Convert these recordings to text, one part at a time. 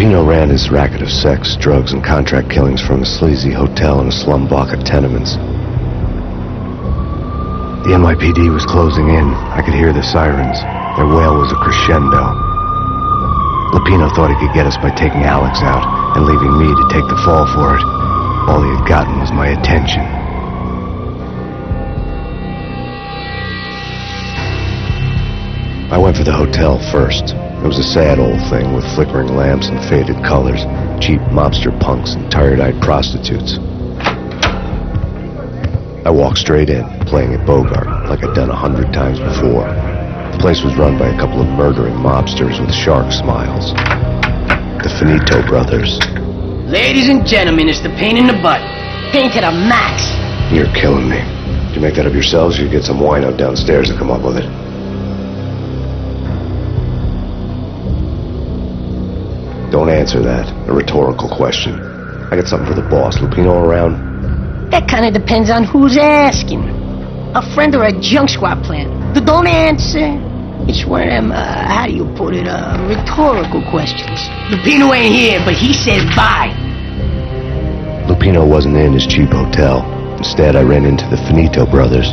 Lupino ran his racket of sex, drugs, and contract killings from a sleazy hotel in a slum block of tenements. The NYPD was closing in. I could hear the sirens. Their wail was a crescendo. Lupino thought he could get us by taking Alex out and leaving me to take the fall for it. All he had gotten was my attention. I went for the hotel first. It was a sad old thing with flickering lamps and faded colors, cheap mobster punks and tired-eyed prostitutes. I walked straight in, playing at Bogart, like I'd done 100 times before. The place was run by a couple of murdering mobsters with shark smiles. The Finito brothers. Ladies and gentlemen, it's the pain in the butt. Pain to the max. You're killing me. Did you make that up yourselves, or you get some wine out downstairs to come up with it? Don't answer that. A rhetorical question. I got something for the boss. Lupino around? That kind of depends on who's asking. A friend or a junk squad plan. Don't answer. It's one of them, how do you put it, rhetorical questions. Lupino ain't here, but he said bye. Lupino wasn't in his cheap hotel. Instead, I ran into the Finito brothers.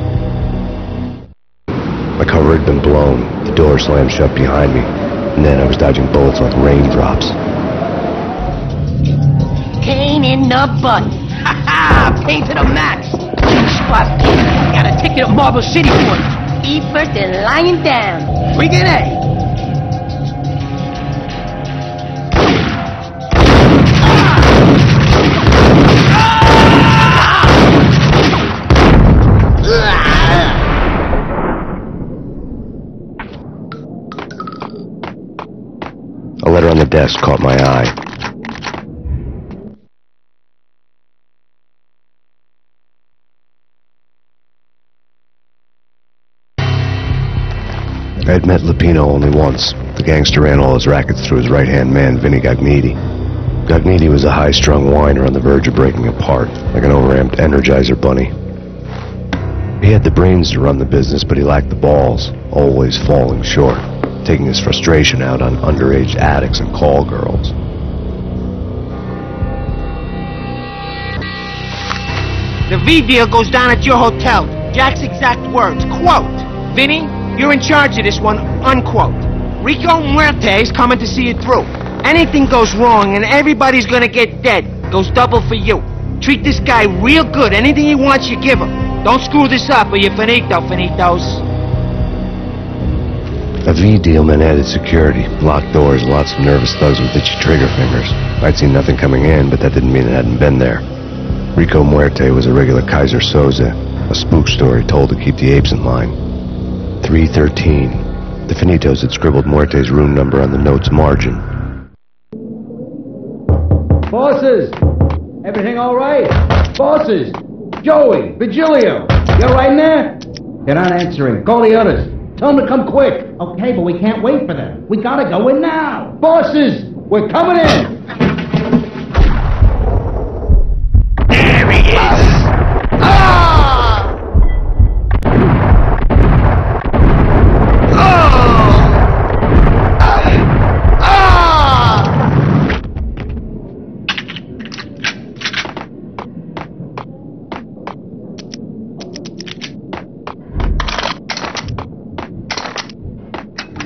My cover had been blown. The door slammed shut behind me. And then I was dodging bullets like raindrops. Pain in the butt. Ha ha! Pain to the max. Squad pain. Got a ticket to Marble City for it. Eat first and lying down. Freaking A. A letter on the desk caught my eye. I had met Lupino only once. The gangster ran all his rackets through his right-hand man, Vinny Gagniti. Gagniti was a high-strung whiner on the verge of breaking apart, like an overamped Energizer bunny. He had the brains to run the business, but he lacked the balls, always falling short, taking his frustration out on underage addicts and call girls. The V deal goes down at your hotel. Jack's exact words, quote, "Vinny, you're in charge of this one," unquote. Rico Muerte's coming to see it through. Anything goes wrong and everybody's gonna get dead. Goes double for you. Treat this guy real good. Anything he wants, you give him. Don't screw this up or you're finito, finitos. A V deal meant added security, locked doors, lots of nervous thugs with itchy trigger fingers. I'd seen nothing coming in, but that didn't mean it hadn't been there. Rico Muerte was a regular Kaiser Soze, a spook story told to keep the apes in line. 313. The Finitos had scribbled Muerte's room number on the note's margin. Bosses! Everything all right? Bosses! Joey! Vigilio! You all right in there? They're not answering. Call the others. Tell them to come quick. Okay, but we can't wait for them. We gotta go in now. Bosses! We're coming in! There he is!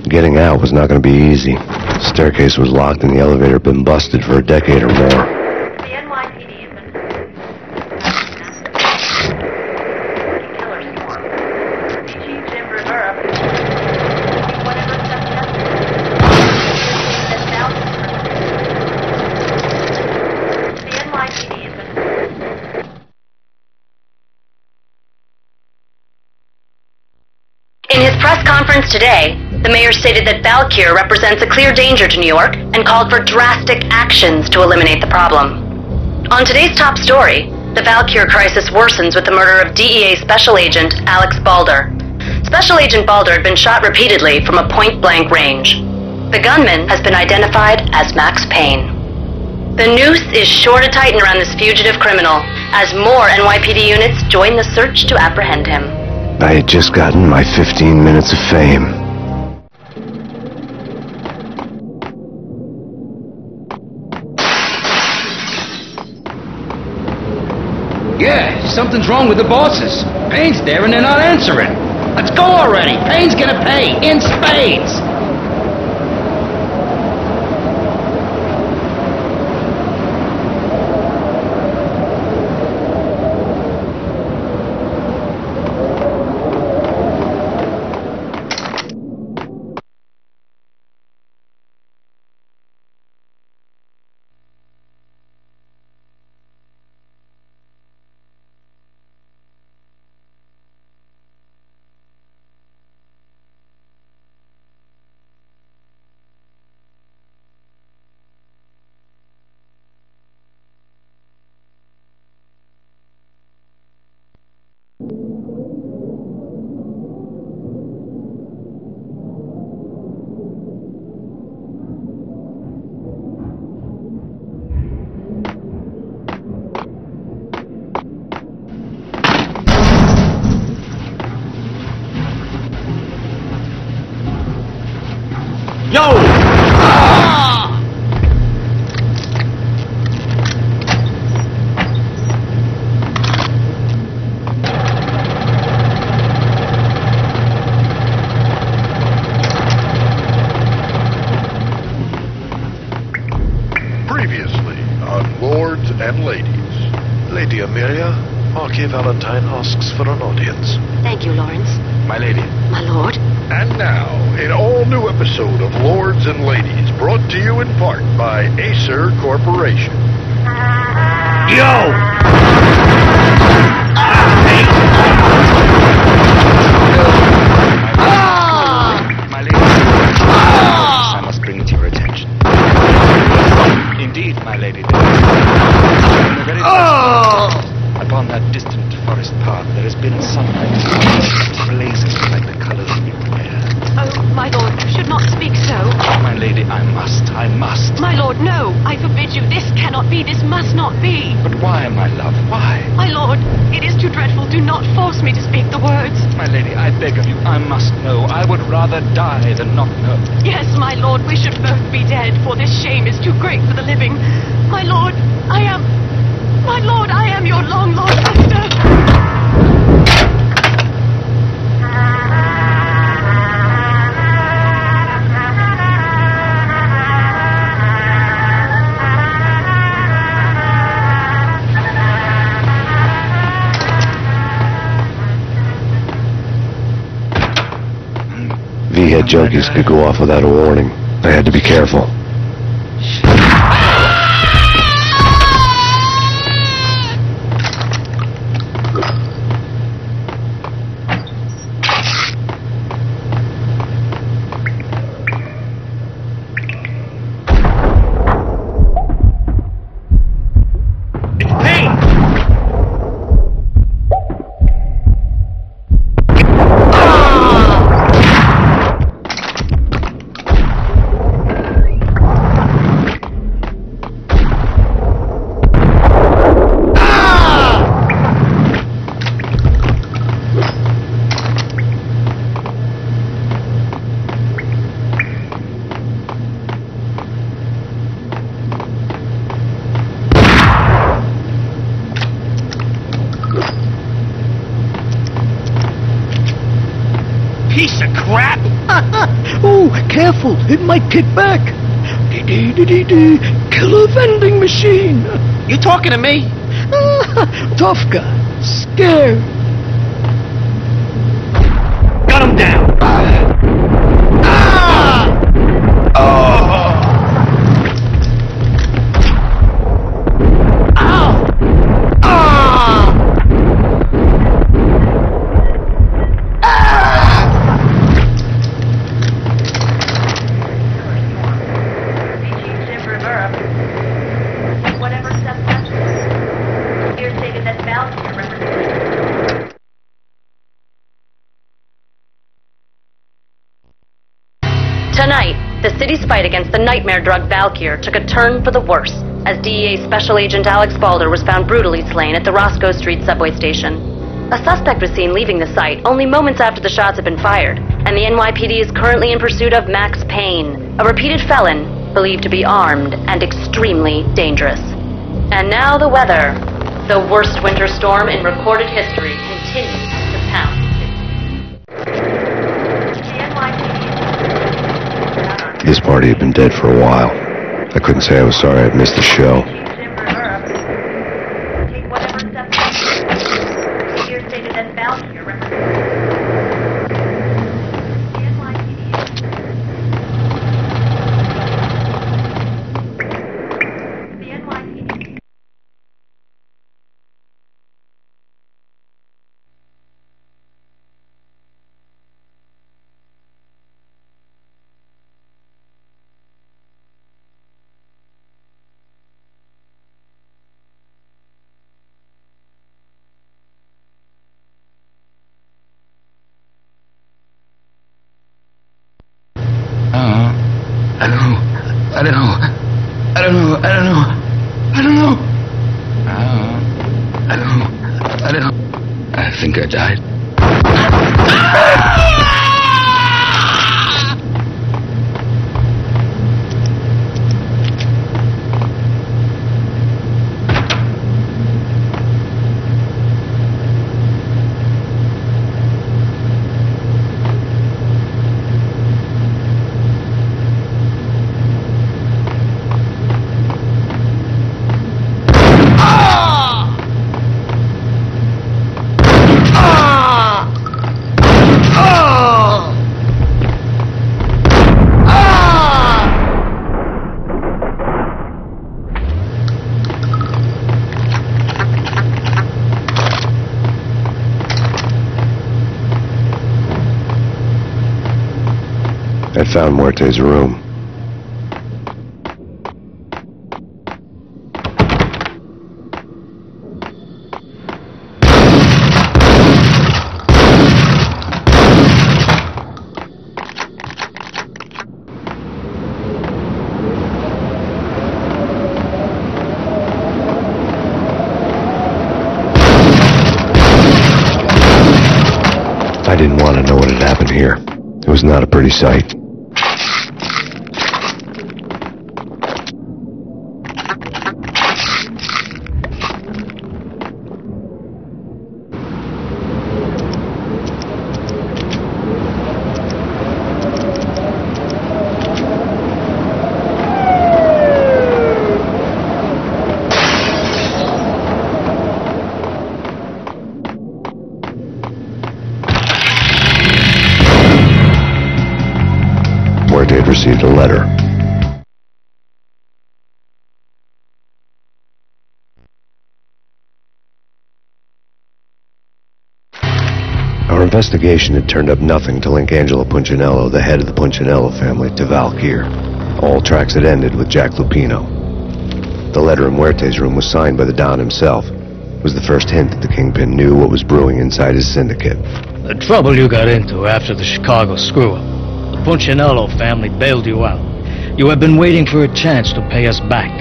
Getting out was not going to be easy. The staircase was locked and the elevator had been busted for a decade or more. The NYPD has been killer swarm. Chief Jim Rivera, whatever steps necessary. The NYPD has been... In his press conference today, the mayor stated that Valkyr represents a clear danger to New York and called for drastic actions to eliminate the problem. On today's top story, the Valkyr crisis worsens with the murder of DEA Special Agent Alex Balder. Special Agent Balder had been shot repeatedly from a point-blank range. The gunman has been identified as Max Payne. The noose is sure to tighten around this fugitive criminal as more NYPD units join the search to apprehend him. I had just gotten my 15 minutes of fame. something's wrong with the bosses. Payne's there and they're not answering. Let's go already. Payne's gonna pay in spades. Yo! Previously on Lords and Ladies. Lady Amelia, Marquis Valentine asks for an audience. Thank you, Lawrence. My lady. My lord. And now, an all-new episode of Lords and Ladies, brought to you in part by Acer Corporation. Yo! My lady, I must bring it to your attention. Indeed, my lady, there is in the very upon that distant forest path there has been sunlight blazing like the colors of your hair. Oh, my lord, you should not speak so. My lady, I must. My lord, no. I forbid you. This cannot be. This must not be. But why, my love, why? My lord, it is too dreadful. Do not force me to speak the words. My lady, I beg of you, I must know. I would rather die than not know. Yes, my lord, we should both be dead, for this shame is too great for the living. My lord, I am your long-lost sister. V-head junkies could go off without a warning. I had to be careful. Piece of crap! Oh, careful, it might kick back. Killer vending machine. You talking to me? Tough guy, scared. Gun him down! Tonight, the city's fight against the nightmare drug Valkyr took a turn for the worse as DEA Special Agent Alex Balder was found brutally slain at the Roscoe Street subway station. A suspect was seen leaving the site only moments after the shots had been fired, and the NYPD is currently in pursuit of Max Payne, a repeated felon believed to be armed and extremely dangerous. And now the weather. The worst winter storm in recorded history continues to pound. This party had been dead for a while. I couldn't say I was sorry I'd missed the show. Take whatever steps necessary. Here stated that Valkyr represents the NYPD. I think I died. I found Muerte's room. I didn't want to know what had happened here. It was not a pretty sight. Muerte had received a letter. Our investigation had turned up nothing to link Angelo Punchinello, the head of the Punchinello family, to Valkyr. All tracks had ended with Jack Lupino. The letter in Muerte's room was signed by the Don himself. It was the first hint that the Kingpin knew what was brewing inside his syndicate. The trouble you got into after the Chicago screw-up. The Punchinello family bailed you out. You have been waiting for a chance to pay us back.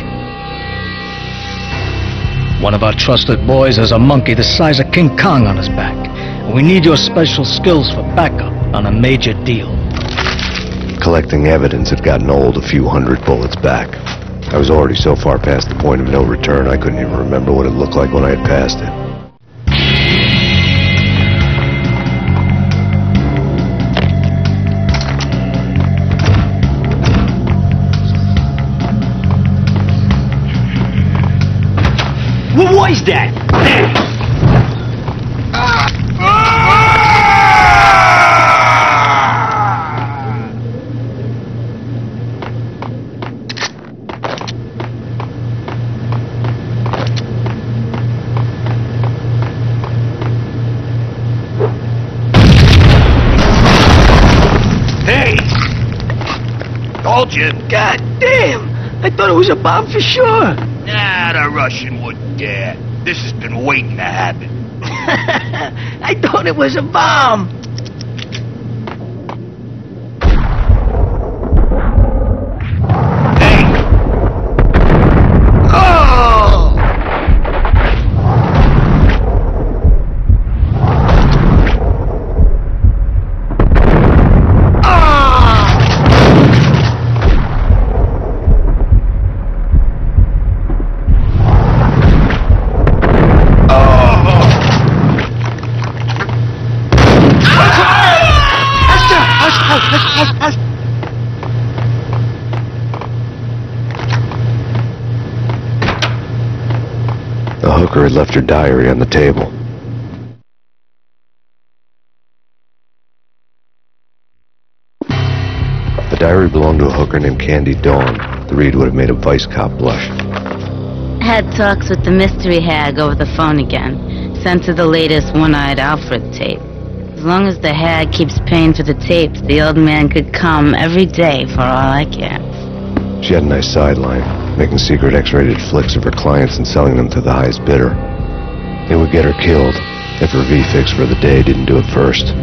One of our trusted boys has a monkey the size of King Kong on his back. And we need your special skills for backup on a major deal. Collecting evidence had gotten old a few hundred bullets back. I was already so far past the point of no return I couldn't even remember what it looked like when I had passed it. What was that? Hey! Told you. God damn! I thought it was a bomb for sure. Nah, the Russian wouldn't dare. This has been waiting to happen. I thought it was a bomb. Hey! Oh! hooker had left her diary on the table. The diary belonged to a hooker named Candy Dawn. The read would have made a vice cop blush. Had talks with the mystery hag over the phone again. Sent her the latest One-Eyed Alfred tape. As long as the hag keeps paying for the tapes, the old man could come every day for all I care. She had a nice sideline, making secret X-rated flicks of her clients and selling them to the highest bidder. It would get her killed if her V-fix for the day didn't do it first.